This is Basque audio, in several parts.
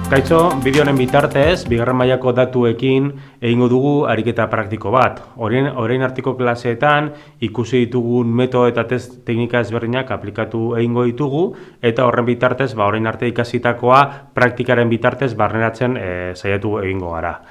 Kaixo, bideo honen bitartez, bigarren mailako datuekin egingo dugu ariketa praktiko bat. Orain arteko klaseetan ikusi ditugun metodo eta test teknika ezberdinak aplikatu egingo ditugu eta horren bitartez, orain arte ikasitakoa praktikaren bitartez barneratzen saiatu egingo gara.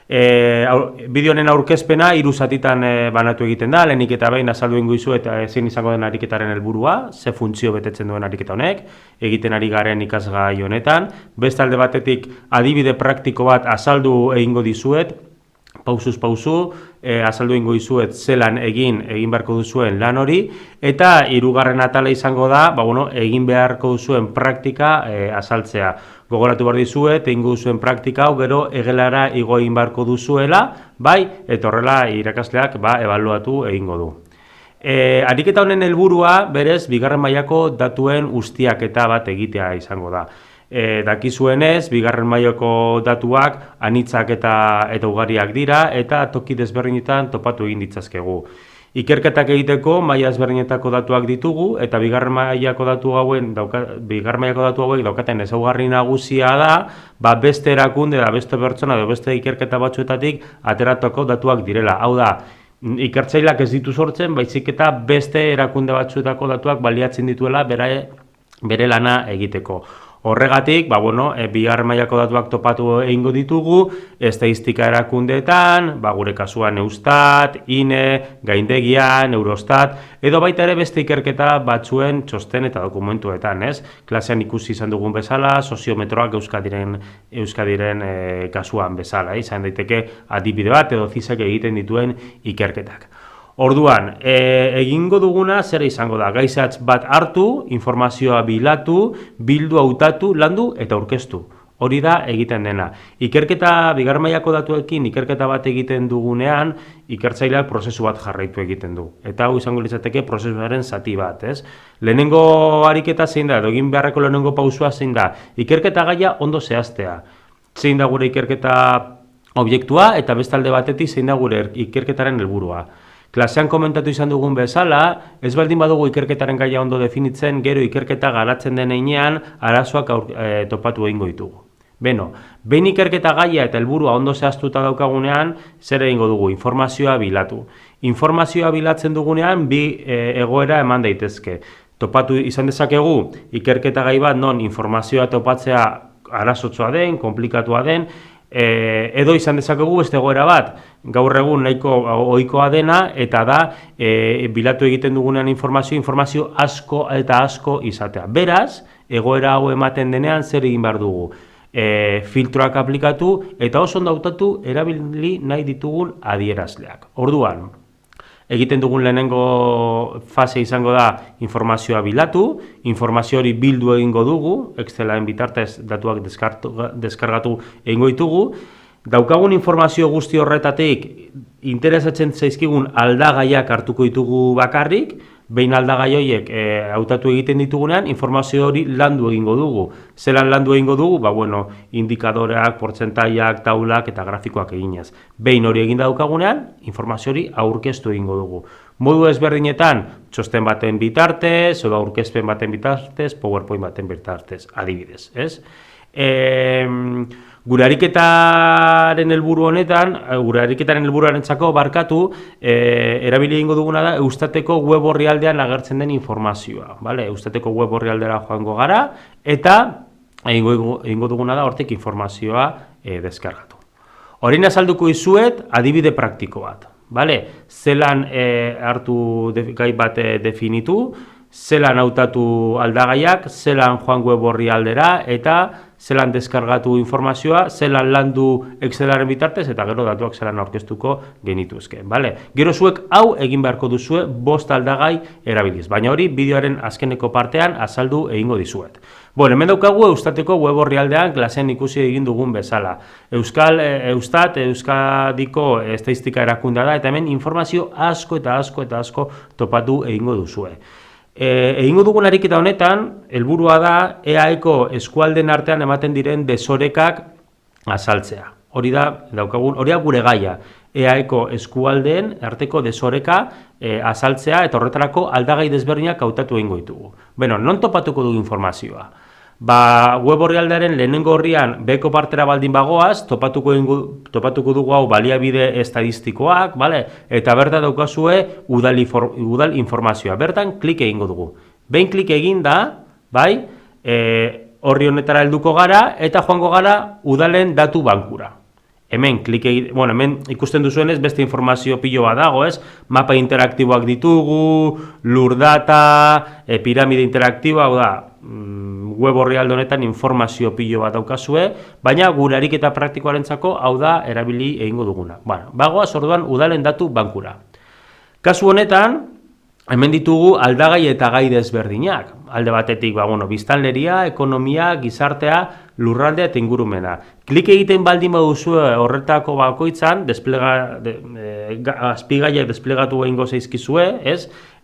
Bideo honen aurkezpena 3 zatitan banatu egiten da, lehenik eta behin azaldu egingo dizu eta zein izango den ariketaren helburua, ze funtzio betetzen duen ariketa honek, egiten ari garen ikasgai honetan. Beste alde batetik adibide praktiko bat azaldu egingo dizuet, pausuz pausu, azaldu egingo dizuet zelan egin beharko duzuen lan hori, eta 3. atala izango da, egin beharko duzuen praktika azaltzea. Gogoratu behar dizuet, egingo duzuen praktika hau gero egelara igo egin beharko duzuela, eta horrela irakasleak ebaluatu egingo du. Ariketa honen helburua berez, bigarren mailako datuen ustiaketa bat egitea izango da. Dakizuenez, bigarren mailako datuak anitzak eta ugariak dira eta toki desberdinetan topatu egin ditzazkegu. Ikerketak egiteko maila ezberdinetako datuak ditugu eta bigarren mailako datu hauek daukaten ezaugarri nagusia da, beste erakunde da beste pertsona edo beste ikerketa batzuetatik ateratako datuak direla. Hau da, ikertzaileak ez ditu sortzen, baizik eta beste erakunde batzuetako datuak baliatzen dituela bere lana egiteko. Horregatik, bigarren mailako datuak topatu egingo ditugu, estatistika erakundeetan, gure kasuan Eustat, INE, Gaindegia, Eurostat, edo baita ere beste ikerketa batzuen txosten eta dokumentuetan, ez? Klasean ikusi izan dugun bezala, soziometroak Euskadiren kasuan bezala, izan daiteke adibide bat edo CISek egiten dituen ikerketak. Orduan, egingo duguna zer izango da, gaizatz bat hartu, informazioa bilatu, bildu, hautatu, landu eta aurkeztu. Hori da egiten dena. Bigarren mailako datuekin ikerketa bat egiten dugunean, ikertzaileak prozesu bat jarraitu egiten du. Eta hau izango litzateke prozesuaren zati bat, ez? Lehenengo ariketa zein da, edo egin beharreko lehenengo pausua zein da, ikerketa gaia ondo zehaztea. Zein da gure ikerketa objektua eta bestalde batetik zein da gure ikerketaren helburua. Klasean komentatu izan dugun bezala, ez baldin badugu ikerketaren gaia ondo definitzen, gero ikerketa garatzen den heinean arazoak topatu egingo ditugu. Behin ikerketa gaia eta helburua ondo zehaztuta daukagunean, zer egingo dugu? Informazioa bilatu. Informazioa bilatzen dugunean, bi egoera eman daitezke. Topatu izan dezakegu, ikerketa gai bat non informazioa topatzea arazotsua den, komplikatua den, edo izan dezakegu beste egoera bat, gaur egun nahiko ohikoa dena, eta da, bilatu egiten dugunean informazio asko eta asko izatea. Beraz, egoera hau ematen denean zer egin behar dugu? Filtroak aplikatu eta oso ondo hautatu erabili nahi ditugun adierazleak. Orduan, egiten dugun lehenengo fase izango da informazioa bilatu, informazio hori bildu egingo dugu, Excelen bitartez datuak deskargatu egingo ditugu, daukagun informazio guzti horretatik interesatzen zaizkigun aldagaiak hartuko ditugu bakarrik, behin aldagai horiek hautatu egiten ditugunean, informazio hori landu egingo dugu. Zelan landu egingo dugu? Indikadoreak, portzentaiak, taulak eta grafikoak eginez. Behin hori egin daukagunean, informazio hori aurkeztu egingo dugu. Modu ezberdinetan, txosten baten bitartez, edo aurkezpen baten bitartez, PowerPoint baten bitartez, adibidez, ez? Gure ariketaren helburu honetan, gure ariketaren helburuarentzako erabili egingo duguna da Eustateko web orrialdean agertzen den informazioa. Eustateko web orrialdera joango gara eta egingo duguna da hortik informazioa deskargatu. Orain azalduko dizuet adibide praktiko bat. Zelan hartu gai bat definitu, zelan hautatu aldagaiak, zelan joan web orrialdera eta zelan deskargatu informazioa, zelan landu Excelaren bitartez eta gero datuak zelan aurkeztuko genituzke. Gero zuek hau egin beharko duzue 5 aldagai erabiliz, baina hori bideoaren azkeneko partean azaldu egingo dizuet. Hemen daukagu Eustateko web orrialdean klasean ikusi egin dugun bezala. Eustat, Euskadiko estatistika erakundea da eta hemen informazio asko eta asko topatu egingo duzue. Egingo dugun ariketa honetan, helburua da EAEko eskualdeen artean ematen diren desorekak azaltzea. Hori da gure gaia, EAEko eskualdeen arteko desoreka azaltzea eta horretarako aldagai desberdinak hautatu egingo ditugu. Non topatuko dugu informazioa? Web orrialdearen lehenengo horrian beko partera baldin bagoaz, topatuko dugu hau baliabide estadistikoak, eta berta daukazue udal informazioa. Bertan klik egingo dugu. Behin klik egin da, horri honetara helduko gara eta joango gara udalen datu bankura. Hemen hemen ikusten duzuenez beste informazio pilo bat dago, mapa interaktiboak ditugu, lur data, piramide interaktiboa, web orrialde honetan informazio pilo bat daukazue, baina gure ariketa praktikoarentzako hau da erabili egingo duguna. Bagoaz orduan udalen datu bankura. Kasu honetan, hemen ditugu aldagai eta gai desberdinak. Alde batetik, biztanleria, ekonomia, gizartea, lurraldea eta ingurumena. Klik egiten baldin baduzue horretako bakoitzan, azpigaiak desplegatu egingo zaizkizue,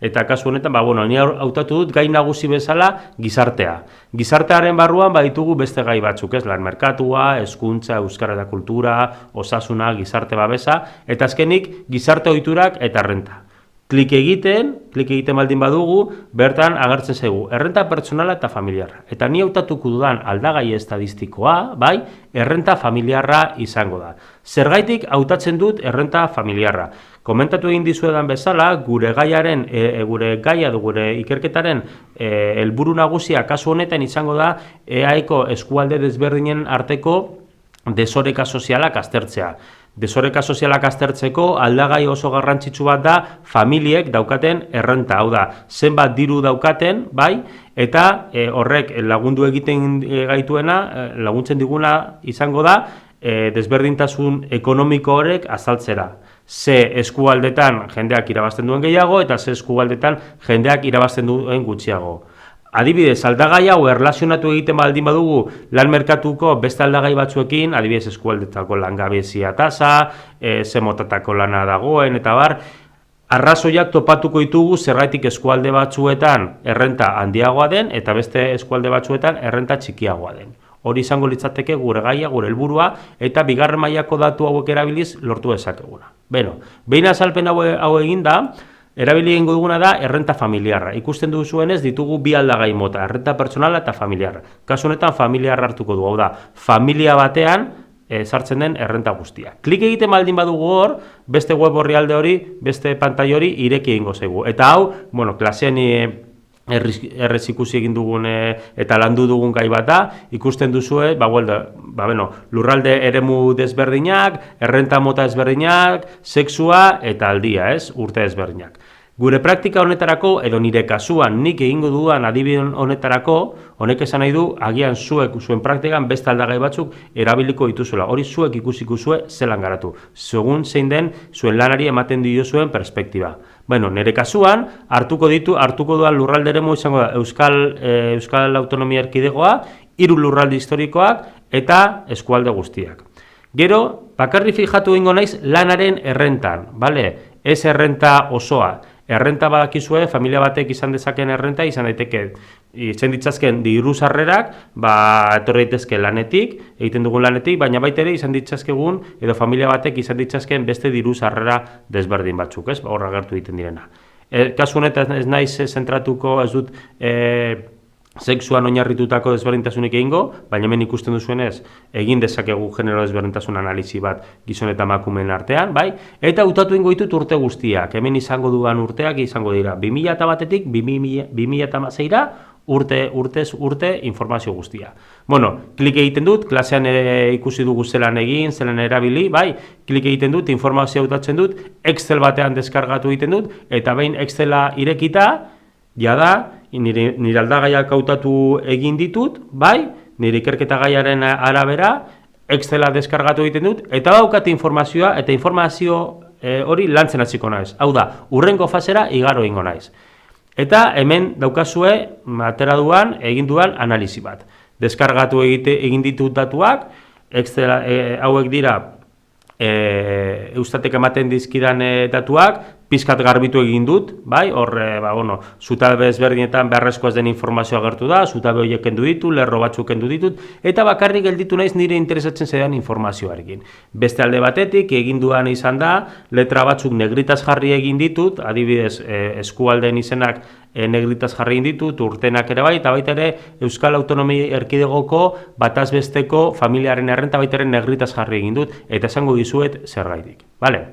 eta kasu honetan, ni hautatu dut gai nagusi bezala gizartea. Gizartearen barruan baditugu beste gai batzuk, lan merkatua, hezkuntza, euskara eta kultura, osasuna, gizarte babesa, eta azkenik gizarte ohiturak eta errenta. Klik egiten baldin badugu, bertan agertzen zaigu, errenta pertsonala eta familiarra. Eta ni hautatuko dudan aldagai estadistikoa, errenta familiarra izango da. Zergaitik hautatzen dut errenta familiarra. Komentatu egin dizuedan bezala, gure ikerketaren helburu nagusia kasu honetan izango da EAeko eskualde desberdinen arteko desoreka sozialak aztertzea. Desoreka sozialak aztertzeko aldagai oso garrantzitsu bat da familiek daukaten errenta, hau da, zenbat diru daukaten, eta horrek lagundu egiten gaituena, laguntzen diguna izango da, desberdintasun ekonomiko horrek azaltzera. Ze eskualdetan jendeak irabazten duen gehiago eta ze eskualdetan jendeak irabazten duen gutxiago. Adibidez, aldagai hau erlazionatu egiten baldin badugu lan merkatuko beste aldagai batzuekin, adibidez eskualdetako langabezia tasa, ze motatako lana dagoen, eta arrazoiak topatuko ditugu zergaitik eskualde batzuetan errenta handiagoa den, eta beste eskualde batzuetan errenta txikiagoa den. Hori izango litzateke gure gaia, gure helburua, eta bigarren mailako datu hauek erabiliz lortu dezakeguna. Behin azalpen hau egin da, erabili egingo duguna da errenta familiarra. Ikusten duzuenez ditugu bi aldagai mota, errenta pertsonala eta familiarra. Kasu honetan familiarra hartuko du, hau da, familia batean sartzen den errenta guztia. Klik egiten baldin badugu hor, beste web orrialde hori, beste pantai hori ireki egingo zaigu. Eta hau, klasean errez ikusi egin dugun eta landu dugun gai bat da, ikusten duzue, lurralde eremu desberdinak, errenta mota desberdinak, sexua eta aldia, urte desberdinak. Gure praktika honetarako, edo nire kasuan nik egingo dudan adibide honetarako, honek esan nahi du, agian zuen praktikan beste aldagai batzuk erabiliko dituzuela. Hori zuek ikusiko zue zelan garatu. Segun zein den zuen lanari ematen diozuen perspektiba. Nire kasuan, hartuko duan lurralde eremu izango da Euskal Autonomia Erkidegoa, 3 lurralde historikoak eta eskualde guztiak. Gero, bakarri fijatu egingo naiz lanaren errentan, ez errenta osoa. Errenta badakizue, familia batek izan dezaken errenta, izan ditzazken diru sarrerak, etorri daitezke lanetik, egiten dugun lanetik, baina baita ere izan ditzazkegun, edo familia batek izan ditzazken beste diru sarrera desberdin batzuk, horra gertu egiten direna. Kasu honetan ez naiz zentratuko, ez dut sexuan oinarritutako desberdintasunik egingo, baina hemen ikusten duzuenez egin dezakegu genero desberdintasun analizi bat gizon eta emakumeen artean, eta hautatu egingo ditut urte guztiak. Hemen izango dudan urteak izango dira 2001-tik 2016-ra urte informazio guztia. Klik egiten dut, klasean ikusi dugu zelan egin, zelan erabili, klik egiten dut, informazio hautatzen dut, Excel batean deskargatu egiten dut, eta behin Excela irekita, jada, nire aldagaiak hautatu egin ditut, nire ikerketa gaiaren arabera, Excela deskargatu egiten dut, eta daukat informazioa, eta informazio hori lantzen hasiko naiz. Hau da, hurrengo fasera igaro egingo naiz. Eta hemen daukazue, atera duan, egin duan analizi bat. Deskargatu egin ditut datuak, Excel hauek dira Eustatek ematen dizkidan datuak, pizkat garbitu egin dut, bai, hor, zutabe ezberdinetan beharrezkoa ez den informazioa agertu da, zutabe horiek kendu ditu, lerro batzuk kendu ditut, eta bakarrik gelditu naiz nire interesatzen zaidan informazioarekin. Beste alde batetik, egin duan izan da, letra batzuk negritaz jarri egin ditut, adibidez, eskualdeen izenak negritaz jarri egin ditut, urtenak ere bai, eta baita ere Euskal Autonomia Erkidegoko bataz besteko familiaren errenta baita ere negritaz jarri egin dut, eta esango dizuet zergaitik. Vale?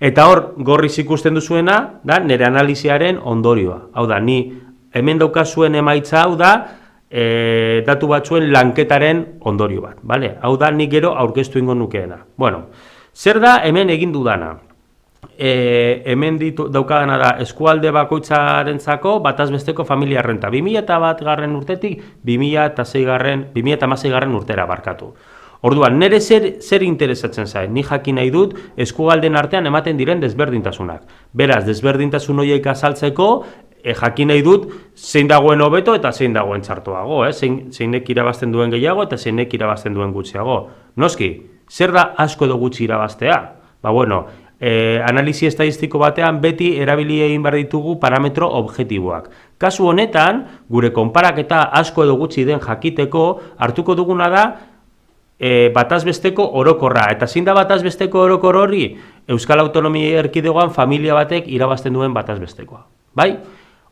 Eta hor, gorriz ikusten duzuena, da, nire analiziaren ondorioa. Hau da, ni hemen daukazuen emaitza hau da, datu batzuen lanketaren ondorio bat. Vale? Hau da, nik gero aurkeztu ingo nukeena. Bueno, zer da hemen egin dudana? Hemen daukadana da eskualde bakoitzarentzako bataz besteko familia renta. 2001 urtetik 2016 urtera barkatu. Orduan, nire zer interesatzen zain, ni jakin nahi dut eskualden artean ematen diren desberdintasunak. Beraz, desberdintasun horiek azaltzeko, jakin nahi dut zein dagoen hobeto eta zein dagoen txartoago, zeinek irabazten duen gehiago eta zeinek irabazten duen gutxiago. Noski, zer da asko edo gutxi irabaztea? Ba, bueno, analisi estadistiko batean beti erabili egin behar ditugu parametro objektiboak. Kasu honetan, gure konparaketa asko edo gutxi den jakiteko hartuko duguna da bataz besteko orokorra. Eta zein da bataz besteko orokor hori? Euskal Autonomia Erkidegoan familia batek irabazten duen bataz bestekoa. Bai?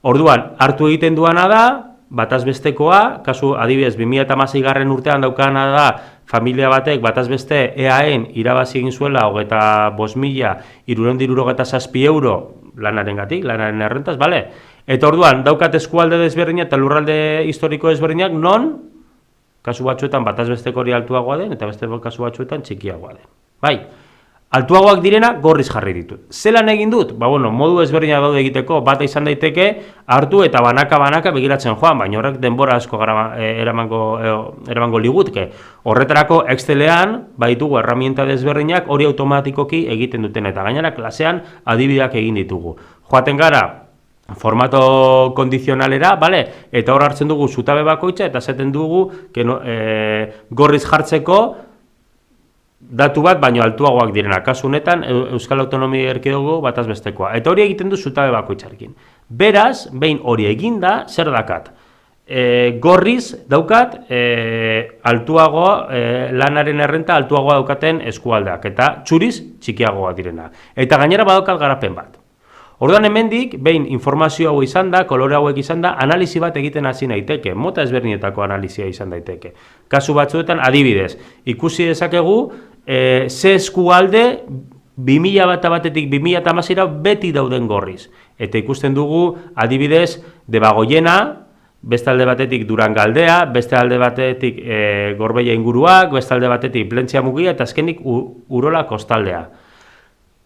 Orduan, hartu egiten duana da, bataz bestekoa, kasu adibidez 2016 urtean daukana da, familia batek bataz beste EAEn irabazi egin zuela 25.367 euro lanarengatik, lanaren errentaz, bale? Eta orduan, daukat eskualde desberdinak eta lurralde historiko desberdinak non kasu batzuetan bataz besteko hori altuagoa den, eta beste kasu batzuetan txikiagoa den. Bai, altuagoak direna gorriz jarri ditut. Zelan egin dut? Ba, bueno, modu ezberdina daude egiteko, bata izan daiteke, hartu eta banaka begiratzen joan, baina horrek denbora asko eramango ligutke. Horretarako Excelean, baitugu herramienta desberdinak hori automatikoki egiten duten, eta gainera klasean adibideak egin ditugu. Joaten gara, formato kondizionalera, bale? Eta hor hartzen dugu zutabe bakoitza eta esaten dugu gorriz jartzeko datu bat baino altuagoak direna. Kasu honetan Euskal Autonomia Erkidego bataz bestekoa. Eta hori egiten du zutabe bakoitzarekin. Beraz, behin hori eginda, zer dakat? Gorriz daukat altuago, lanaren errenta altuagoa daukaten eskualdeak eta txuriz txikiagoa direna. Eta gainera badaukat garapen bat. Orduan hemendik, behin informazio hau izan da, kolore hauek izan da, analizi bat egiten hasi naiteke, mota ezberdinetako analizia izan daiteke. Kasu batzuetan, adibidez, ikusi dezakegu, ze eskualde 2001-tik 2016 beti dauden gorriz. Eta ikusten dugu, adibidez, Debagoiena, beste alde batetik Durangaldea, beste alde batetik Gorbeia inguruak, beste alde batetik Plentzia Mugia, eta azkenik Urola kostaldea.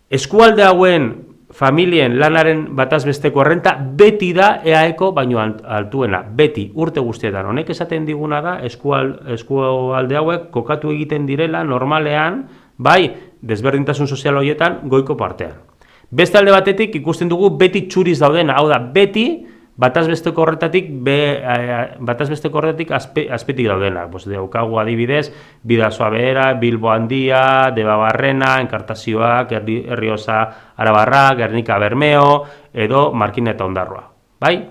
Eskualde hauen familien lanaren bataz besteko errenta beti da EAEko baino altuena, beti, urte guztietan. Honek esaten diguna da, eskualde hauek kokatu egiten direla normalean, bai, desberdintasun sozial horietan goiko partean. Beste alde batetik ikusten dugu beti txuriz daudena, hau da, beti bataz besteko horretatik azpetik daudena. Daukagu adibidez, Bidasoa Behera, Bilbo Handia, Debabarrena, Enkartazioak, Errioxa Arabarra, Gernika Bermeo, edo Markina eta Ondarroa. Bai?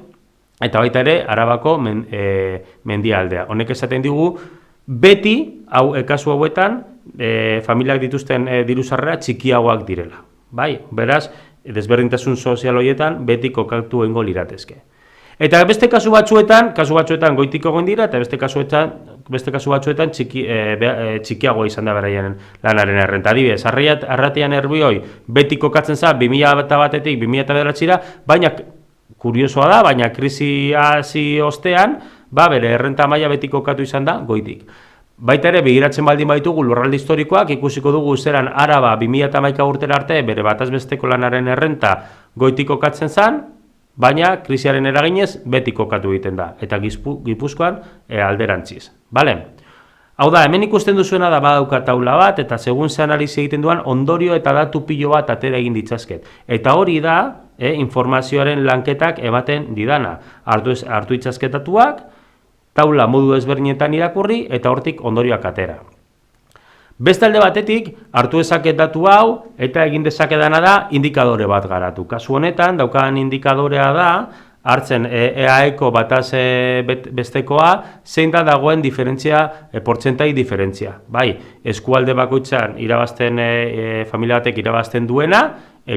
Eta baita ere, Arabako mendialdea. Honek esaten digu, beti, kasu hauetan, familiak dituzten diru-sarrera txikiagoak direla. Bai? Beraz, desberdintasun sozial horietan beti kokatu egingo liratezke. Eta beste kasu batzuetan goitiko egon dira, eta beste kasu batzuetan txikiagoa izan da beraien lanaren errenta. Adibidez, Arratian Erbioi beti kokatzen za 2001-tik 2009-ra, baina kuriosoa da, baina krisi hasi ostean, bere errenta maila beti kokatu izan da goitik. Baita ere, begiratzen baldin baitugu lurralde historikoak, ikusiko dugu zeran Araba 2011 urtera arte bere bataz besteko lanaren errenta goitik kokatzen zan, baina krisiaren eraginez beti kokatu egiten da, eta Gipuzkoan alderantziz. Bale? Hau da, hemen ikusten duzuena da badauka taula bat, eta segun ze analizi egiten duan, ondorio eta datu pilo bat atera egin ditzazket. Eta hori da, informazioaren lanketak ematen didana. Hartu itzazketatuak, taula modu ezberdinetan irakurri, eta hortik ondorioak atera. Beste alde batetik, hartu dezaket datu hau, eta egin dezakedana da indikadore bat garatu. Kasu honetan, daukan indikadorea da, hartzen EAEko bataz bestekoa, zein da dagoen diferentzia, portzentai diferentzia. Bai, eskualde bakoitzan irabazten, familia batek irabazten duena,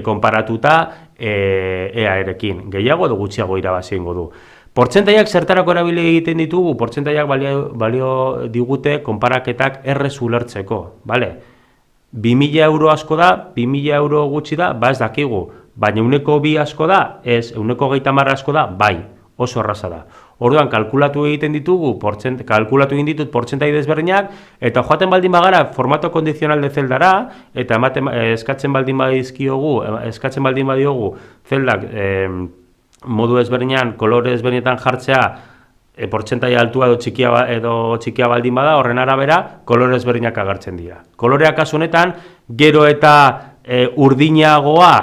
konparatuta EAErekin. Gehiago edo gutxiago irabazi egingo du. Portzentaiak zertarako erabili egiten ditugu, portzentaiak balio digute konparaketak errez ulertzeko, bale? 2.000 euro asko da, 2.000 euro gutxi da, ba ez dakigu, baina 102 asko da, ez, 130 asko da, bai, oso erraza da. Orduan, kalkulatu egiten ditugu, kalkulatu egin ditut portzentai desberdinak, eta joaten baldin bagara formato kondizional de zeldara, eta eskatzen baldin badiogu zeldak, modu ezberdinean, kolore ezberdinetan jartzea, portzentai altua edo txikia baldin bada, horren arabera, kolore ezberdinak agertzen dira. Koloreak kasu honetan, gero eta urdinagoa,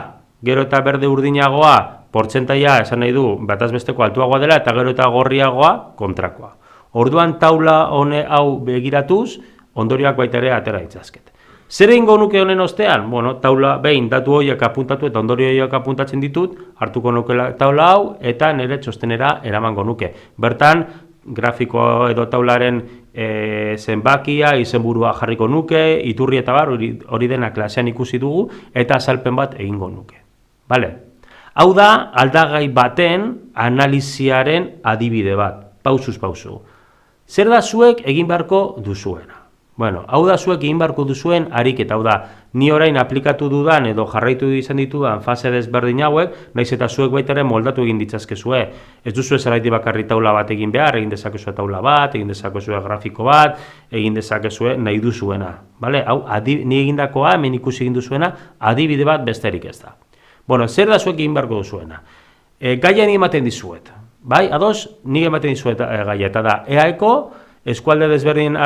gero eta berde urdinagoa, portzentaia esan nahi du, bataz besteko altuagoa dela, eta gero eta gorriagoa, kontrakoa. Orduan taula hau begiratuz, ondorioak baita ere atera ditzazket. Zer egingo nuke honen ostean? Bueno, taula behin datu horiek apuntatu eta ondorio horiek apuntatzen ditut, hartuko nuke taula hau eta nire txostenera eramango nuke. Bertan, grafiko edo taularen zenbakia, izenburua jarriko nuke, iturri eta bar, hori dena klasean ikusi dugu, eta azalpen bat egingo nuke. Bale? Hau da, aldagai baten analiziaren adibide bat, pausuz pausu. Zer da zuek egin beharko duzuena? Bueno, hau da zuek egin beharko duzuen ariketa, hau da, ni orain aplikatu dudan edo jarraitu izan ditudan fase desberdin hauek, naiz eta zuek baita ere moldatu egin ditzazkezue. Ez duzu zeraiti bakarri taula bat egin behar, egin dezakezue taula bat, egin dezakezue grafiko bat, egin dezakezue nahi duzuena. Vale? Hau, ni egindakoa, hemen ikusi egin duzuena, adibide bat besterik ez da. Bueno, zer da zuek egin beharko duzuena? Gaia ni ematen dizuet. Bai, ados, nik ematen dizuet gaia, eta da, EAEko eskualde desberdin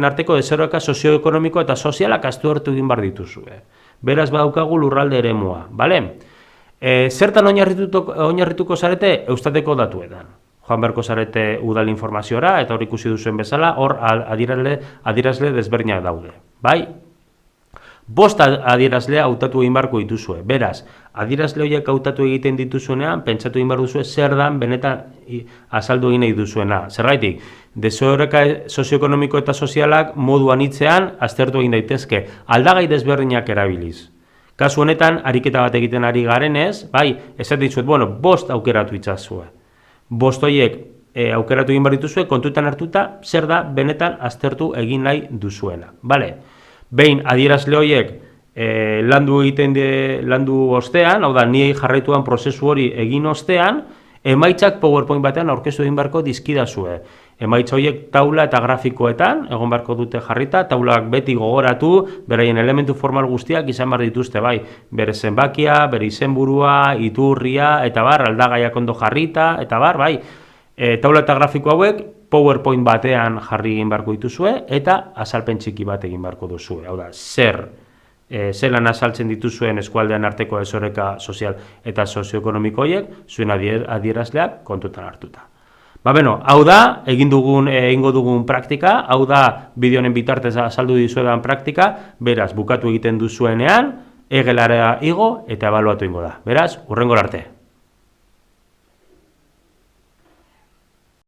arteko deserroeka sozioekonomiko eta sozialak aztertu egin bar dituzue. Beraz badaukagu lurralde eremua, bale? Zertan oinarrituko zarete? Eustateko datuetan. Joan beharko zarete udal informaziora, eta hor ikusi duzuen bezala, hor adierazle desberdinak daude, bai? 5 adierazle hautatu egin beharko dituzue. Beraz, adierazle horiek hautatu egiten dituzuenean, pentsatu egin behar duzue zer dan benetan azaldu egin nahi duzuena. Zergaitik, desoreka sozioekonomiko eta sozialak modu anitzean aztertu egin daitezke, aldagai desberdinak erabiliz. Kasu honetan, ariketa bat egiten ari garenez, bai, esaten dizuet, bueno, 5 aukeratu itzazue. 5 horiek aukeratu egin behar dituzue, kontutan hartuta, zer da benetan aztertu egin nahi duzuena. Bale? Behin adierazle horiek landu ostean, hau da, ni jarraituan prozesu hori egin ostean, emaitzak PowerPoint batean aurkeztu egin beharko dizkidazue. Emaitza horiek taula eta grafikoetan, egon beharko dute jarrita, taulak beti gogoratu, beraien elementu formal guztiak izan behar dituzte, bai, bere zenbakia, bere izenburua, iturria, eta bar, aldagaiak ondo jarrita, eta bar, bai, taula eta grafiko hauek, PowerPoint batean jarri egin beharko dituzue, eta azalpen txiki bat egin beharko duzue. Hau da, zelan azaltzen dituzuen eskualdean arteko desoreka sozial eta sozioekonomiko horiek, zuen adierazleak kontutan hartuta. Ba, beno, hau da, egingo dugun praktika, hau da, bideonen bitartez azaldu dizuedan praktika, beraz, bukatu egiten duzuenean, egelara igo eta ebaluatu ingo da. Beraz, hurrengora arte.